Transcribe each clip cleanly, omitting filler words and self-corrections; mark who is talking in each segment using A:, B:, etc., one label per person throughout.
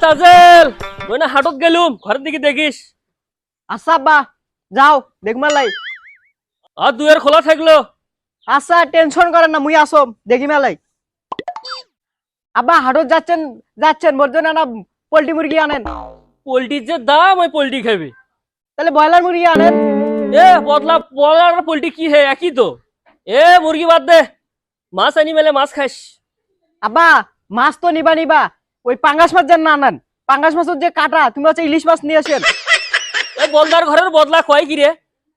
A: তাজেল ওই না হাটত গেলুম ঘরের দিকে দেখিস।
B: আচ্ছা আব্বা যাও দেখমালাই।
A: আর দুয়ের খোলা থাকলো।
B: আচ্ছা টেনশন করেন না, মুই আসম দেখি মেলাই। আব্বা হাটত যাচ্ছেন যাচ্ছেন মোর জন্য না পোল্ট্রি মুরগি আনেন।
A: পোল্ট্রির যে দাম ওই পোল্ট্রি খাবে।
B: তাহলে ব্রয়লার মুরগি আনেন।
A: এ বদলা বলার পোল্ট্রি কি হে একই তো। এ মুরগি বাদ দে, মাছ আনি মেলে মাছ খাইস।
B: আব্বা মাছ তো নিবা নিবা, ওই পাঙ্গাস মাছ যেন না আনেন। পাঙ্গাস মাছের যে কাটা, তুমি হচ্ছে ইলিশ মাছ নিয়ে আসেন।
A: এ বলদার ঘরের বদলা কয় কি রে,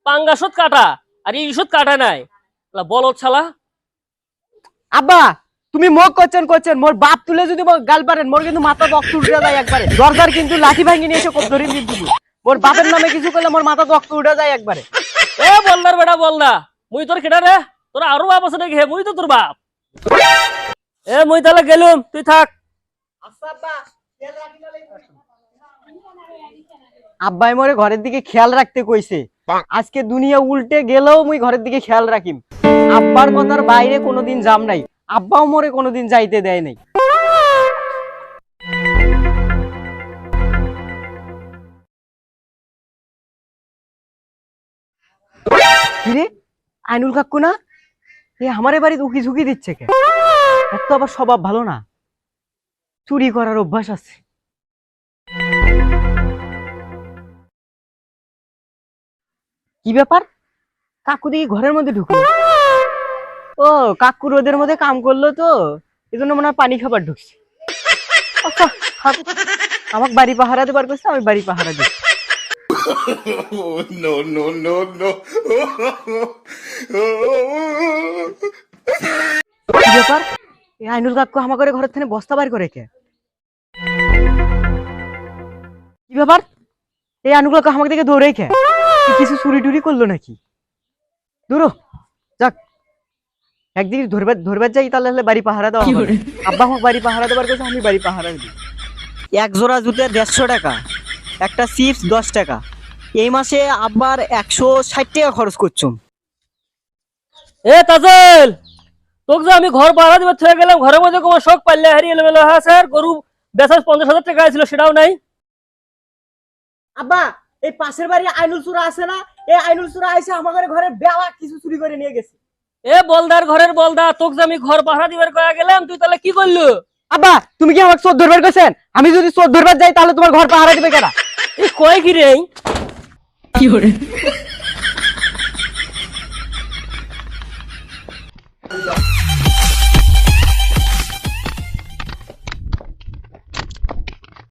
A: পাঙ্গাসত কাটা আর ইলিশত কাটা নাই বলত ছালা।
B: আব্বা তুমি মুখ করছেন মোর বাপ তুলে যদি মোর গাল পারেন, মোর কিন্তু মাথা রক্ত উঠে যায় একবারে। দরজার কিন্তু লাঠি ভাঙি নিয়ে এসে কোপ ধরে দিন তুমি। মোর বাপের নামে কিছু করলে মোর মাথা রক্ত উঠে যায় একবারে।
A: এ বলদার বেটা বলদা, মুই তোর কেটা রে? তোর আরো বাপ আছে নাকি? হে মুই তো তোর বাপ। এ মুই তাহলে গেলুম, তুই থাক।
B: আব্বাই মোরে ঘরের দিকে খেয়াল রাখতে কইছে। আজকে দুনিয়া উল্টে গেলেও মুই ঘরের দিকে খেয়াল রাখিম। আব্বার কথার বাইরে কোনোদিন যাম নাই, আব্বাও মোরে কোনোদিন যাইতে দেয় নাই। কিরে আইনুল কাকু না? এ আমারে বাড়িতে উকি ঝুঁকি দিচ্ছে কে? এত আবার স্বভাব ভালো না, চুরি করার অভ্যাস আছে। কি ব্যাপার, কাকু দেখি ঘরের মধ্যে ঢুকলো। ও কাকু রোদের মধ্যে কাম করলো তো, এই জন্য মনে হয় পানি খাবার ঢুকছে। আচ্ছা আমাকে বাড়ি পাহারা দেবার করছে, আমি বাড়ি পাহারা দিই।
C: No, no, no, no.
B: কি ব্যাপার, এই আইনুল কাকু হামা করে ঘরের থেকে বস্তা বাইর করে কে? কি ব্যাপার, এই আইনুল কাকু আমাকে দেখে দৌড়ে কে? কিছু চুরি টুরি করলো নাকি? দূরো যাক, একদিন ধরবার যাই তাহলে বাড়ি পাহারা দেওয়া হবে। আব্বা আমাকে বাড়ি পাহারা দেবার কথা, আমি বাড়ি পাহারা দিই। এক জোড়া জুতে 150 টাকা, একটা চিপস 10 টাকা। এই মাসে আব্বার 160 টাকা খরচ করছুম।
A: এ তাজেল, তোকে যে আমি ঘর ভাড়া দিবে থয়ে গেলাম, ঘরের মধ্যে কোনো শখ পাইলে হারিয়ে এলোমেলো হয়ে আছে। আর গরু বেচার 50,000 টাকা ছিল, সেটাও নাই।
B: আব্বা এই পাশের বাড়ি আইনুল চুরা আছে না, এই আইনুল চুরা আইসে আমাদের ঘরে বেওয়া কিছু চুরি করে নিয়ে গেছে।
A: এ বলদার ঘরের বলদা, তোকে যে আমি ঘর ভাড়া দিবার কয়া গেলাম, তুই তাহলে কি করলু?
B: আব্বা তুমি কি আমাকে চোর ধরবার গেছেন? আমি যদি চোর ধরবার যাই তাহলে তোমার ঘর পাহারা দিবে কেনা?
A: এই কয় কি রে?